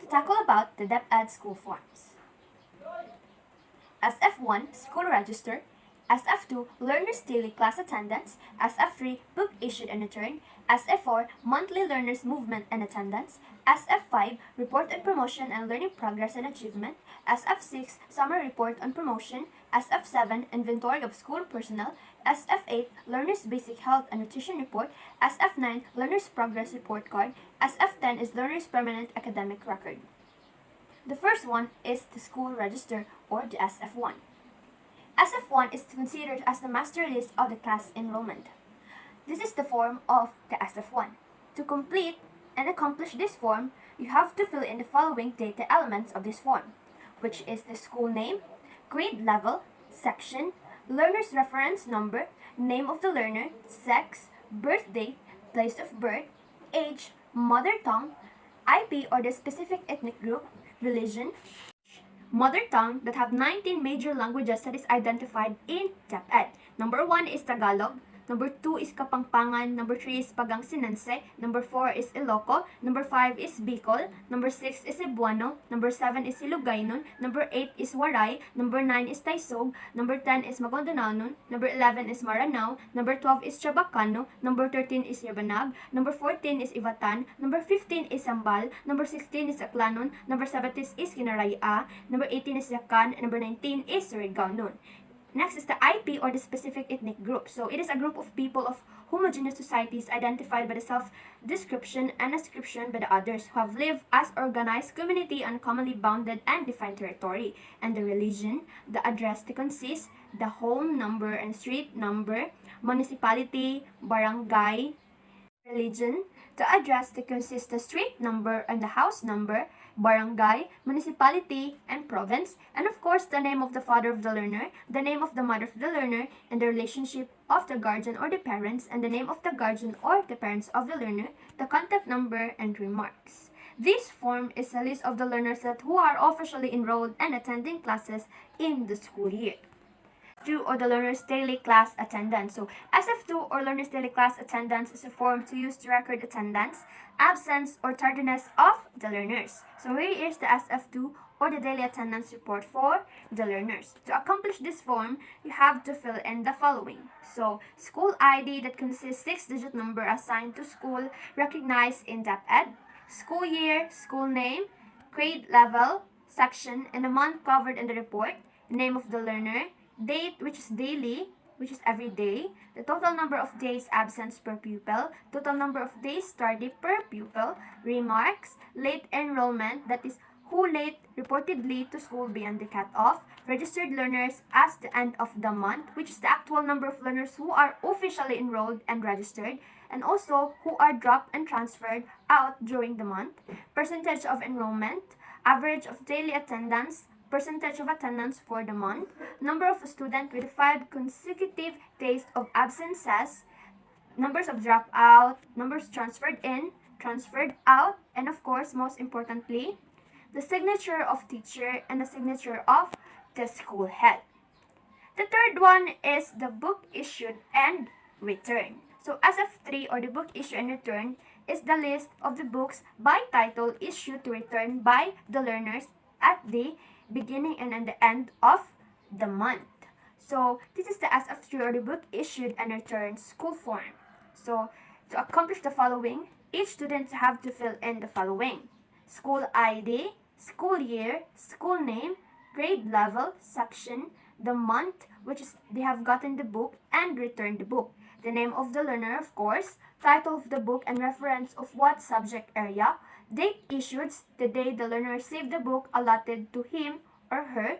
to tackle about the DepEd school forms. SF1, School Register. SF2, Learners Daily Class Attendance. SF3, Book Issued and Returned. SF4, Monthly Learners Movement and Attendance. SF5, Report on Promotion and Learning Progress and Achievement. SF6, Summer Report on Promotion. SF7, Inventory of School Personnel. SF8, Learners Basic Health and Nutrition Report. SF9, Learners Progress Report Card. SF10 is Learners Permanent Academic Record. The first one is the School Register, or the SF1. SF1 is considered as the master list of the class enrollment. This is the form of the SF1. To complete and accomplish this form, you have to fill in the following data elements of this form, which is the school name, grade level, section, learner's reference number, name of the learner, sex, birthday, place of birth, age, mother tongue, IP or the specific ethnic group, religion, mother tongue that have 19 major languages that is identified in DepEd. Number 1 is Tagalog. Number 2 is Kapampangan. Number 3 is Pangasinan. Number 4 is Iloco. Number 5 is Bicol. Number 6 is Cebuano. Number 7 is Ilocano. Number 8 is Waray. Number 9 is Taisog. Number 10 is Maguindanao. Number 11 is Maranao. Number 12 is Chabacano. Number 13 is Yabanag. Number 14 is Ivatan. Number 15 is Sambal. Number 16 is Aklanon. Number 17 is Kinaraya. Number 18 is Yakan. And number 19 is Surigao. Next is the IP or the specific ethnic group. So it is a group of people of homogeneous societies identified by the self-description and ascription by the others who have lived as organized community on commonly bounded and defined territory. And the religion, the address to consist, the home number and street number, municipality, barangay, religion, the address to consist the street number and the house number, barangay, municipality, and province, and of course the name of the father of the learner, the name of the mother of the learner, and the relationship of the guardian or the parents, and the name of the guardian or the parents of the learner, the contact number, and remarks. This form is a list of the learners who are officially enrolled and attending classes in the school year. SF2 or the Learner's Daily Class Attendance. So SF2 or Learner's Daily Class Attendance is a form to use to record attendance, absence, or tardiness of the learners. So here is the SF2 or the daily attendance report for the learners. To accomplish this form, you have to fill in the following. So school ID that consists 6-digit number assigned to school recognized in DepEd, school year, school name, grade level, section, and the month covered in the report, name of the learner, date, which is daily, which is every day, the total number of days absence per pupil, total number of days tardy per pupil, remarks, late enrollment, that is who late reportedly to school beyond the cutoff, registered learners as the end of the month, which is the actual number of learners who are officially enrolled and registered, and also who are dropped and transferred out during the month, percentage of enrollment, average of daily attendance, percentage of attendance for the month, number of students with 5 consecutive days of absences, numbers of dropout, numbers transferred in, transferred out, and of course, most importantly, the signature of teacher and the signature of the school head. The third one is the book issued and returned. So SF3 or the book issued and returned is the list of the books by title issued to return by the learners at the beginning and at the end of the month. So this is the SF3 or the book issued and returned school form. So to accomplish the following, each student have to fill in the following: school ID, school year, school name, grade level, section, the month which is they have gotten the book and returned the book, the name of the learner of course, title of the book and reference of what subject area, date issued, the day the learner received the book allotted to him or her,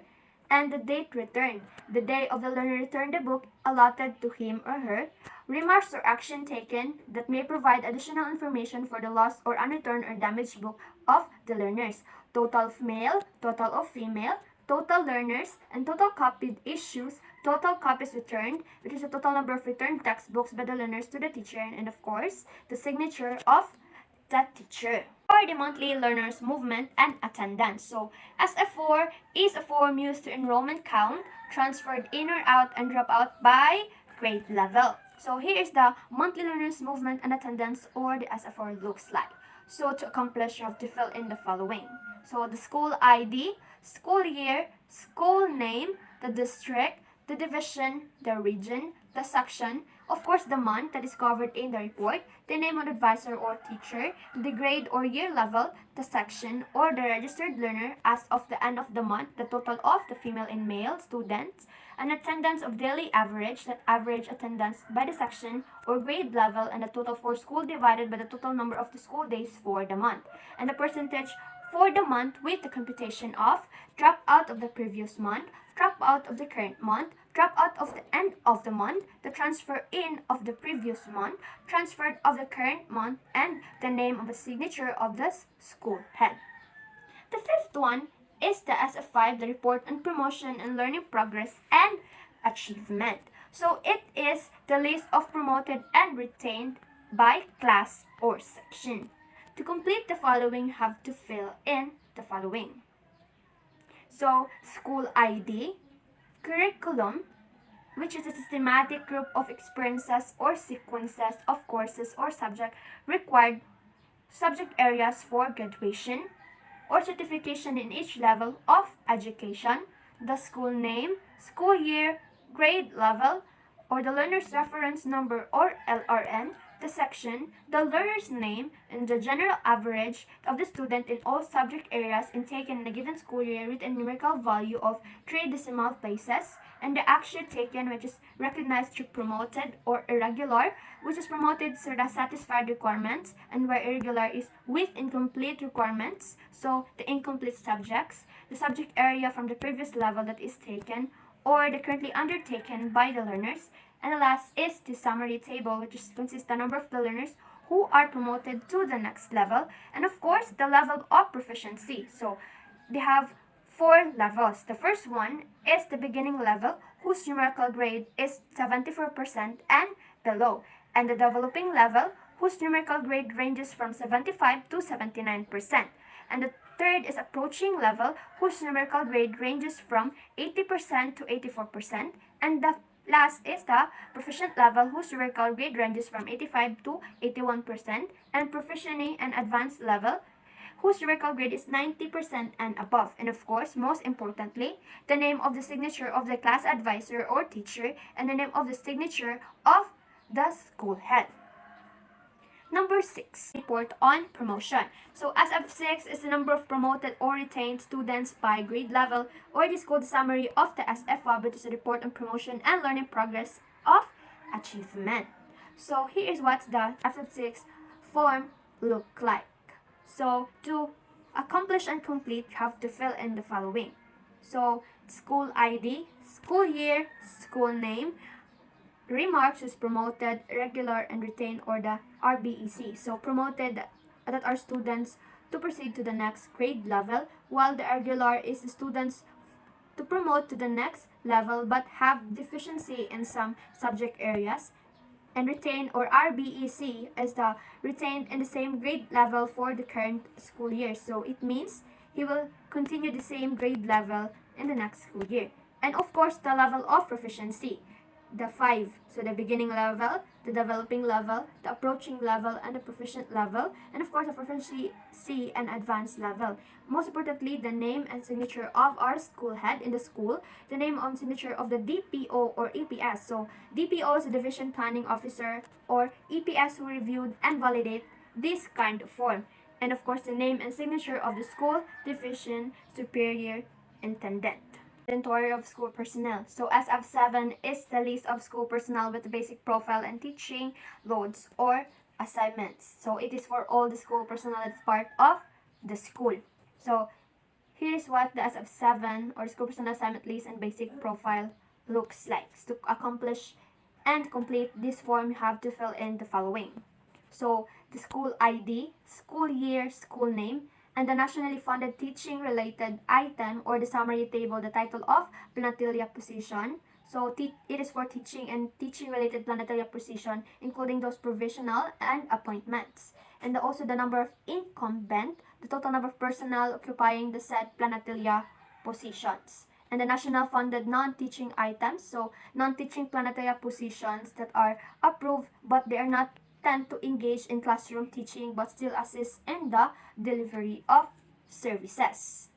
and the date returned, the day of the learner returned the book allotted to him or her, remarks or action taken that may provide additional information for the lost or unreturned or damaged book of the learners, total of male, total of female, total learners, and total copied issues, total copies returned, which is the total number of returned textbooks by the learners to the teacher, and of course, the signature of the teacher. For the monthly learners movement and attendance. So SF4 is a form used to enrollment count, transferred in or out and drop out by grade level. So here is the monthly learners movement and attendance or the SF4 looks like. So to accomplish, you have to fill in the following. So the school ID, school year, school name, the district, the division, the region, the section, of course the month that is covered in the report, the name of the advisor or teacher, the grade or year level, the section or the registered learner as of the end of the month, the total of the female and male students, an attendance of daily average, that average attendance by the section or grade level, and the total for school divided by the total number of the school days for the month, and the percentage for the month with the computation of drop out of the previous month, drop out of the current month, drop out of the end of the month, the transfer in of the previous month, transferred of the current month, and the name of the signature of the school head. The fifth one is the SF5, the report on promotion and learning progress and achievement. So it is the list of promoted and retained by class or section. To complete the following, have to fill in the following. So school ID, curriculum, which is a systematic group of experiences or sequences of courses or subject areas for graduation or certification in each level of education, the school name, school year, grade level, or the learner's reference number or LRN, the section, the learner's name, and the general average of the student in all subject areas taken in a given school year with a numerical value of 3 decimal places, and the action taken which is recognized through promoted or irregular, which is promoted so that satisfied requirements, and where irregular is with incomplete requirements, so the incomplete subjects, the subject area from the previous level that is taken, or the currently undertaken by the learners. And the last is the summary table, which consists the number of the learners who are promoted to the next level, and of course the level of proficiency. So they have 4 levels. The first one is the beginning level, whose numerical grade is 74% and below, and the developing level, whose numerical grade ranges from 75 to 79%, and the third is approaching level, whose numerical grade ranges from 80% to 84%, and the last is the proficient level, whose numerical grade ranges from 85 to 81%, and proficiency and advanced level, whose numerical grade is 90% and above. And of course, most importantly, the name of the signature of the class advisor or teacher, and the name of the signature of the school head. Number 6, report on promotion. So SF6 is the number of promoted or retained students by grade level, or it is called the summary of the SF, which is a report on promotion and learning progress of achievement. So here is what the SF6 form look like. So to accomplish and complete, you have to fill in the following. So school ID, school year, school name, remarks is promoted, regular, and retained, or the RBEC. So promoted that are students to proceed to the next grade level, while the regular is the students to promote to the next level but have deficiency in some subject areas, and retained or RBEC is the retained in the same grade level for the current school year. So it means he will continue the same grade level in the next school year. And of course, the level of proficiency, the 5. So the beginning level, the developing level, the approaching level, and the proficient level, and of course the proficiency and advanced level. Most importantly, the name and signature of our school head in the school, the name and signature of the DPO or EPS. So DPO is the Division Planning Officer, or EPS who reviewed and validate this kind of form. And of course, the name and signature of the school division superior intendant. Inventory of school personnel. So SF7 is the list of school personnel with the basic profile and teaching loads or assignments. So it is for all the school personnel that's part of the school. So here is what the SF7 or school personnel assignment list and basic profile looks like. To accomplish and complete this form, you have to fill in the following. So the school ID, school year, school name, and the nationally funded teaching related item or the summary table, the title of planetilla position. So it is for teaching and teaching related planetilla position, including those provisional and appointments. And also the number of incumbent, the total number of personnel occupying the said planetilla positions. And the national funded non-teaching items, so non-teaching planetilla positions that are approved but they are not tend to engage in classroom teaching but still assist in the delivery of services.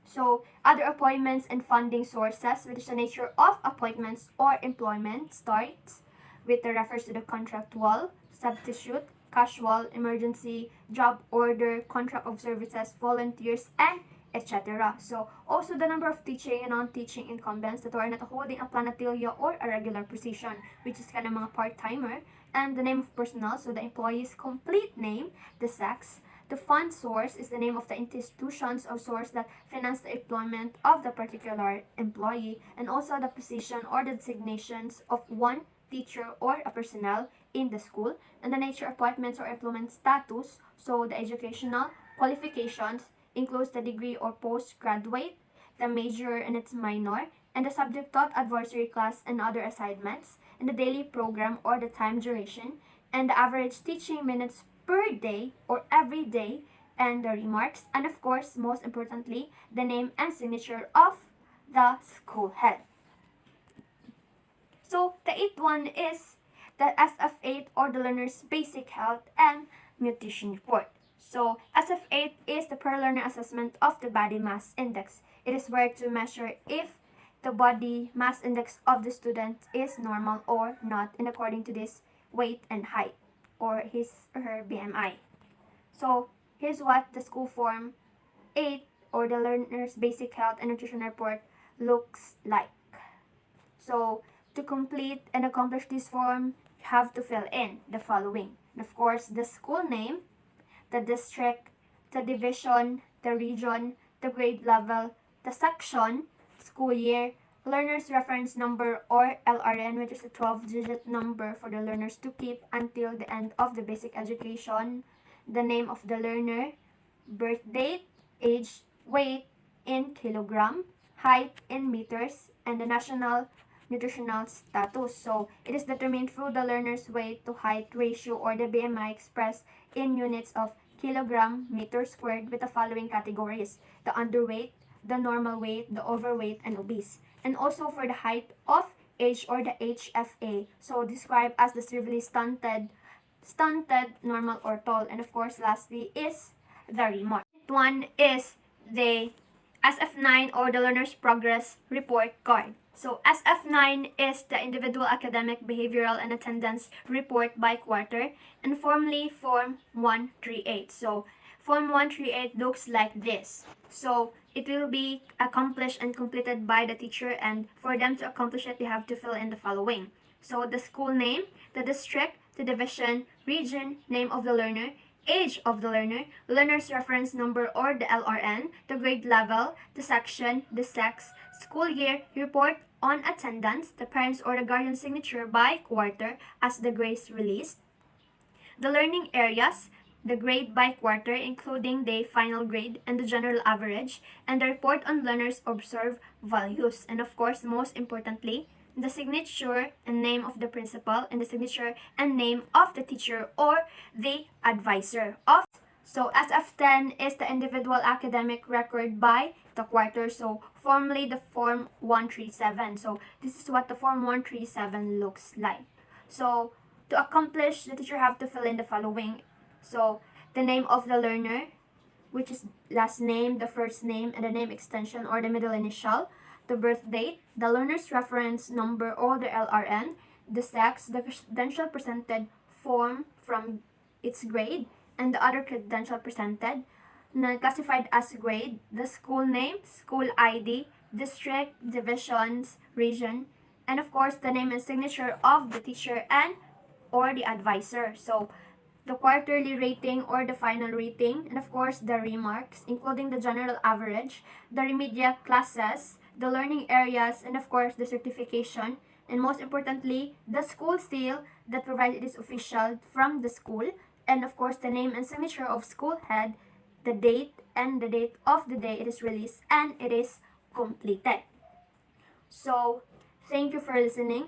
So, other appointments and funding sources, which is the nature of appointments or employment, starts with the refers to the contractual, substitute, casual, emergency, job order, contract of services, volunteers, and etc. So, also the number of teaching and non-teaching incumbents that are not holding a planatilia or a regular position, which is kind of mga part-timer, and the name of personnel, so the employee's complete name, the sex. The fund source is the name of the institutions or source that finance the employment of the particular employee, and also the position or the designations of one teacher or a personnel in the school, and the nature of appointments or employment status, so the educational qualifications includes the degree or postgraduate, the major and its minor, and the subject taught advisory class and other assignments, and the daily program or the time duration, and the average teaching minutes per day or every day, and the remarks, and of course, most importantly, the name and signature of the school head. So, the eighth one is the SF8 or the learner's basic health and nutrition report. So, SF8 is the per learner assessment of the body mass index. It is where to measure if the body mass index of the student is normal or not in according to this weight and height, or his or her BMI. So, here's what the school form 8 or the learner's basic health and nutrition report looks like. So, to complete and accomplish this form, you have to fill in the following. And of course, the school name, the district, the division, the region, the grade level, the section, school year, learner's reference number or LRN, which is a 12-digit number for the learners to keep until the end of the basic education, the name of the learner, birth date, age, weight in kilogram, height in meters, and the national nutritional status. So, it is determined through the learner's weight to height ratio or the BMI expressed in units of kilogram meter squared with the following categories: the underweight, the normal weight, the overweight, and obese. And also for the height of age or the HFA, so described as the severely stunted, normal, or tall. And of course, lastly is the remark. One is the SF9 or the learner's progress report card. So SF9 is the individual academic, behavioral, and attendance report by quarter, and formally Form 138. So Form 138 looks like this. So it will be accomplished and completed by the teacher, and for them to accomplish it, they have to fill in the following. So the school name, the district, the division, region, name of the learner, age of the learner, learner's reference number or the LRN, the grade level, the section, the sex, school year, report on attendance, the parents or the guardian signature by quarter as the grades released, the learning areas, the grade by quarter including the final grade and the general average, and the report on learners observed values, and of course, most importantly, the signature and name of the principal, and the signature and name of the teacher or the advisor of. So SF10 is the individual academic record by the quarter, so formally the Form 137. So this is what the Form 137 looks like. So to accomplish, the teacher have to fill in the following. So the name of the learner, which is last name, the first name, and the name extension or the middle initial, the birth date, the learner's reference number or the LRN, the sex, the credential presented form from its grade, and the other credential presented, classified as grade, the school name, school ID, district, divisions, region, and of course the name and signature of the teacher and or the advisor. So the quarterly rating or the final rating, and of course the remarks, including the general average, the remedial classes, the learning areas, and of course the certification, and most importantly, the school seal that provides it is official from the school, and of course the name and signature of school head, the date, and the date of the day it is released and it is completed. So, thank you for listening.